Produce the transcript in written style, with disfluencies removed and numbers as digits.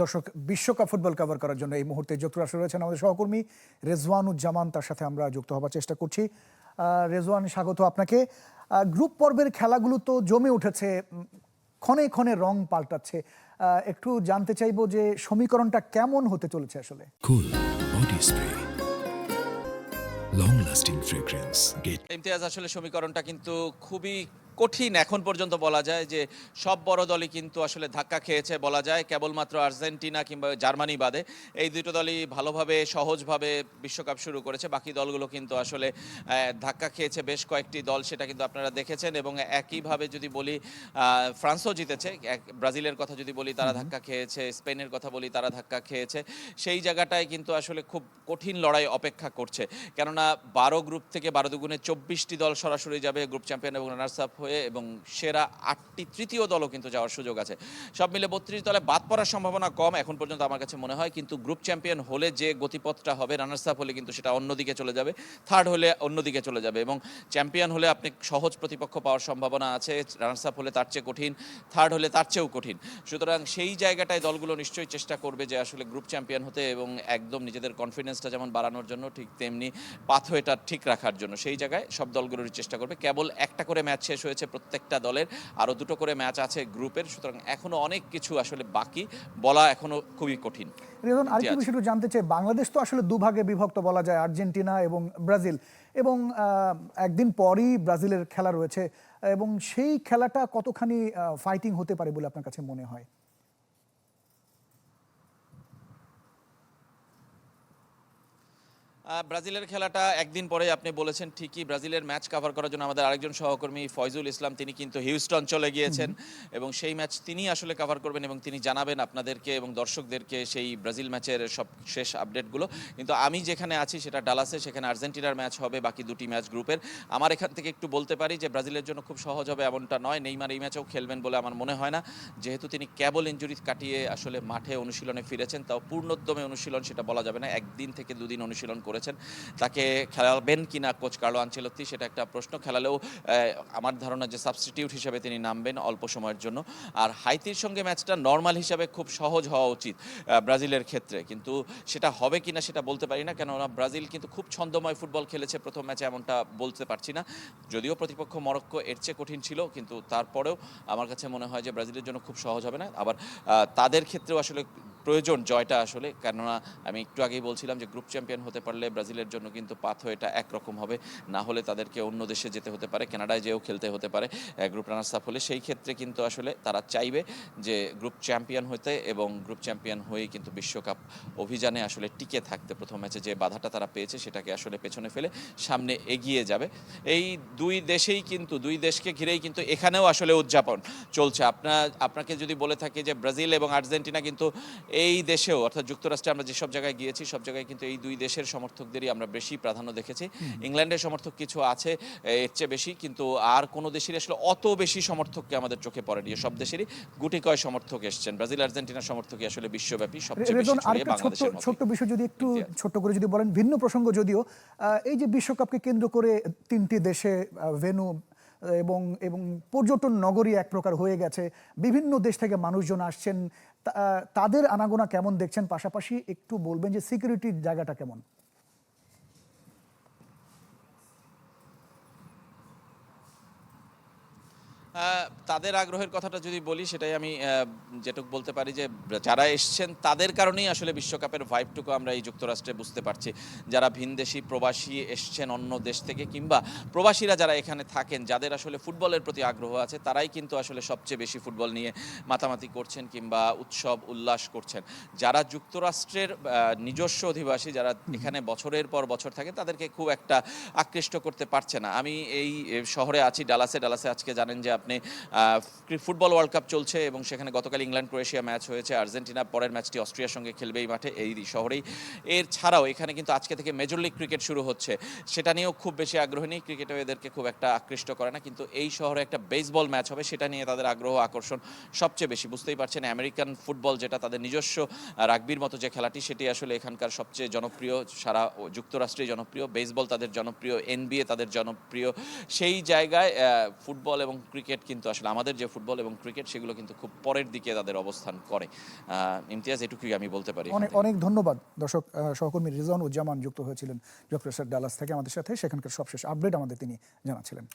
দর্শক, বিশ্বকাপ football cover করার জন্য এই মুহূর্তে যুক্তরাষ্ট্রে রয়েছেন আমাদের সহকর্মী রেজওয়ানুজ্জামান। তার সাথে আমরা যুক্ত হবার চেষ্টা করছি। রেজওয়ান, স্বাগত আপনাকে। গ্রুপ পর্বের খেলাগুলো তো জমে উঠেছে, ক্ষণে ক্ষণে রং পাল্টাচ্ছে। একটু জানতে চাইবো যে সমীকরণটা কেমন হতে চলেছে আসলে। Cool body spray, long lasting fragrance. Imtiaz, আসলে সমীকরণটা কিন্তু খুবই কঠিন এখন পর্যন্ত। বলা যায় যে সব বড় দলই কিন্তু আসলে ধাক্কা খেয়েছে বলা যায়, কেবলমাত্র আর্জেন্টিনা কিংবা জার্মানি বাদে। এই দুটো দলই ভালোভাবে সহজভাবে বিশ্বকাপ শুরু করেছে, বাকি দলগুলো কিন্তু আসলে ধাক্কা খেয়েছে বেশ কয়েকটি দল, সেটা কিন্তু আপনারা দেখেছেন। এবং একইভাবে যদি বলি ফ্রান্সও জিতেছে, ব্রাজিলের কথা যদি বলি তারা ধাক্কা খেয়েছে, স্পেনের কথা বলি তারা ধাক্কা খেয়েছে। সেই জায়গাটায় কিন্তু আসলে খুব কঠিন লড়াই অপেক্ষা করছে, কেননা 12 গ্রুপ থেকে 12 দুগুণে 24টি দল সরাসরি যাবে গ্রুপ চ্যাম্পিয়ন এবং রানার্স আপ হয়ে, এবং সেরা 8টি তৃতীয় দলও কিন্তু যাওয়ার সুযোগ আছে। সব মিলে 32 দলে বাদ পড়ার সম্ভাবনা কম এখন পর্যন্ত আমার কাছে মনে হয়, কিন্তু গ্রুপ চ্যাম্পিয়ন হলে যে গতিপথটা হবে, রানার্স আপ হলে কিন্তু সেটা অন্যদিকে চলে যাবে, থার্ড হলে অন্যদিকে চলে যাবে। এবং চ্যাম্পিয়ন হলে আপনি সহজ প্রতিপক্ষ পাওয়ার সম্ভাবনা আছে, রানার্স আপ হলে তার চেয়ে কঠিন, থার্ড হলে তার চেয়েও কঠিন। সুতরাং সেই জায়গাটায় দলগুলো নিশ্চয়ই চেষ্টা করবে যে আসলে গ্রুপ চ্যাম্পিয়ন হতে, এবং একদম নিজেদের কনফিডেন্সটা যেমন বাড়ানোর জন্য ঠিক তেমনি পাথওয়েটা ঠিক রাখার জন্য সেই জায়গায় সব দলগুলোরই চেষ্টা করবে। কেবল একটা করে ম্যাচ শেষ হয়েছে প্রত্যেকটা দলের, আরও 2টো করে ম্যাচ আছে গ্রুপের, সুতরাং এখনো অনেক কিছু আসলে বাকি, বলা এখনো খুবই কঠিন। রেজন, আরেকটু বিষয় একটু জানতে চাই। বাংলাদেশ তো আসলে দুভাগে বিভক্ত বলা যায়, আর্জেন্টিনা এবং ব্রাজিল, এবং একদিন পরই ব্রাজিলের খেলা রয়েছে, এবং সেই খেলাটা কতখানি ফাইটিং হতে পারে বলে আপনার কাছে মনে হয়? ব্রাজিলের খেলাটা একদিন পরে আপনি বলেছেন ঠিকই। ব্রাজিলের ম্যাচ কভার করার জন্য আমাদের আরেকজন সহকর্মী ফয়জুল ইসলাম, তিনি কিন্তু হিউস্টন চলে গিয়েছেন, এবং সেই ম্যাচ তিনি আসলে কভার করবেন এবং তিনি জানাবেন আপনাদেরকে এবং দর্শকদেরকে সেই ব্রাজিল ম্যাচের সব শেষ আপডেটগুলো। কিন্তু আমি যেখানে আছি সেটা ডালাসে, সেখানে আর্জেন্টিনার ম্যাচ হবে, বাকি 2টি ম্যাচ গ্রুপের। আমার এখান থেকে একটু বলতে পারি যে ব্রাজিলের জন্য খুব সহজ হবে এমনটা নয়। নেইমার এই ম্যাচেও খেলবেন বলে আমার মনে হয় না, যেহেতু তিনি কেবল ইনজুরি কাটিয়ে আসলে মাঠে অনুশীলনে ফিরেছেন, তাও পূর্ণোদ্যমে অনুশীলন সেটা বলা যাবে না, 1 দিন থেকে 2 দিন অনুশীলন করেছেন। তাকে খেলাবেন কিনা কোচ কার্লো আনচেলত্তি, সেটা একটা প্রশ্ন। খেলালেও আমার ধারণা যে সাবস্টিটিউট হিসেবে তিনি নামবেন অল্প সময়ের জন্য। আর হাইতির সঙ্গে ম্যাচটা নর্মাল হিসাবে খুব সহজ হওয়া উচিত ব্রাজিলের ক্ষেত্রে, কিন্তু সেটা হবে কিনা সেটা বলতে পারি না, কেননা ব্রাজিল কিন্তু খুব ছন্দময় ফুটবল খেলেছে প্রথম ম্যাচে, এমনটা বলতে পারছি না। যদিও প্রতিপক্ষ মরক্কো এর চেয়ে কঠিন ছিল, কিন্তু তারপরেও আমার কাছে মনে হয় যে ব্রাজিলের জন্য খুব সহজ হবে না। আবার তাদের ক্ষেত্রেও আসলে প্রয়োজন জয়টা আসলে, কেননা আমি একটু আগেই বলছিলাম যে গ্রুপ চ্যাম্পিয়ন হতে পারলে ব্রাজিলের জন্য কিন্তু পাথওয়েটা একরকম হবে, না হলে তাদেরকে অন্য দেশে যেতে হতে পারে, কানাডায় যেও খেলতে হতে পারে গ্রুপ রানার্স আপ হলে। সেই ক্ষেত্রে কিন্তু আসলে তারা চাইবে যে গ্রুপ চ্যাম্পিয়ন হতে, এবং গ্রুপ চ্যাম্পিয়ন হয়েই কিন্তু বিশ্বকাপ অভিযানে আসলে টিকে থাকতে। প্রথম ম্যাচে যে বাধাটা তারা পেয়েছে সেটাকে আসলে পেছনে ফেলে সামনে এগিয়ে যাবে। এই দুই দেশকে ঘিরেই কিন্তু এখানেও আসলে উদযাপন চলছে। আপনাকে যদি বলে থাকি যে ব্রাজিল এবং আর্জেন্টিনা কিন্তু এই দেশেও, অর্থাৎ যুক্তরাষ্ট্রে আমরা যেসব জায়গায় গিয়েছি সব জায়গায় কিন্তু এই 2 দেশের সমর্থকদেরই আমরা বেশি প্রাধান্য দেখেছি। ইংল্যান্ডের সমর্থক কিছু আছে এর চেয়ে বেশি, কিন্তু আর কোনো দেশেরই আসলে অত বেশি সমর্থককে আমাদের চোখে পড়েনি। সব দেশেরই গুটি কয় সমর্থক এসছেন, ব্রাজিল আর্জেন্টিনার সমর্থকই আসলে বিশ্বব্যাপী সবচেয়ে বেশি রেজন, ছড়িয়ে আরেকটা বাংলাদেশের মতো। ছোট্ট বিষয় যদি একটু ছোট্ট করে যদি বলেন, ভিন্ন প্রসঙ্গ যদিও, এই যে বিশ্বকাপকে কেন্দ্র করে 3টি দেশে ভেন্যু এবং এবং পর্যটন নগরী এক প্রকার হয়ে গেছে, বিভিন্ন দেশ থেকে মানুষজন আসছেন, তাদের আনাগোনা কেমন দেখছেন? পাশাপাশি একটু বলবেন যে সিকিউরিটির জায়গাটা কেমন? তাদের আগ্রহের কথাটা যদি বলি, সেটাই আমি যেটুকু বলতে পারি যে যারা এসছেন তাদের কারণেই আসলে বিশ্বকাপের ভাইবটুকু আমরা এই যুক্তরাষ্ট্রে বুঝতে পারছি। যারা ভিনদেশি প্রবাসী এসছেন অন্য দেশ থেকে, কিংবা প্রবাসীরা যারা এখানে থাকেন, যাদের আসলে ফুটবলের প্রতি আগ্রহ আছে, তারাই কিন্তু আসলে সবচেয়ে বেশি ফুটবল নিয়ে মাতামাতি করছেন কিংবা উৎসব উল্লাস করছেন। যারা যুক্তরাষ্ট্রের নিজস্ব অধিবাসী, যারা এখানে বছরের পর বছর থাকে, তাদেরকে খুব একটা আকৃষ্ট করতে পারছে না। আমি এই শহরে আছি ডালাসে আজকে জানেন যে আপনি ফুটবল ওয়ার্ল্ড কাপ চলছে, এবং সেখানে গতকাল ইংল্যান্ড ক্রোয়েশিয়া ম্যাচ হয়েছে। আর্জেন্টিনা পরের ম্যাচটি অস্ট্রিয়ার সঙ্গে খেলবে এই মাঠে, এই শহরেই। এর ছাড়াও এখানে কিন্তু আজকে থেকে মেজর লিগ ক্রিকেট শুরু হচ্ছে, সেটা নিয়েও খুব বেশি আগ্রহ নেই। ক্রিকেটেও এদেরকে খুব একটা আকৃষ্ট করে না, কিন্তু এই শহরে একটা বেসবল ম্যাচ হবে, সেটা নিয়ে তাদের আগ্রহ আকর্ষণ সবচেয়ে বেশি। বুঝতেই পারছেন, আমেরিকান ফুটবল যেটা তাদের নিজস্ব রাগবির মতো যে খেলাটি, সেটি আসলে এখানকার সবচেয়ে জনপ্রিয়, সারা যুক্তরাষ্ট্রেই জনপ্রিয়। বেসবল তাদের জনপ্রিয়, NBA তাদের জনপ্রিয়। সেই জায়গায় ফুটবল এবং ক্রিকেট ক্রিকেট কিন্তু আসলে আমাদের যে ফুটবল এবং ক্রিকেট সেগুলো কিন্তু খুব পরের দিকে তাদের অবস্থান করে। ইমতিয়াজ, এটুকুই আমি বলতে পারি। অনেক অনেক ধন্যবাদ দর্শক। সহকর্মী রেজওয়ানুজ্জামান যুক্ত হয়েছিলেন যুক্তরাষ্ট্রের ডালাস থেকে আমাদের সাথে, সেখানকার সবশেষ আপডেট আমাদের তিনি জানাচ্ছিলেন।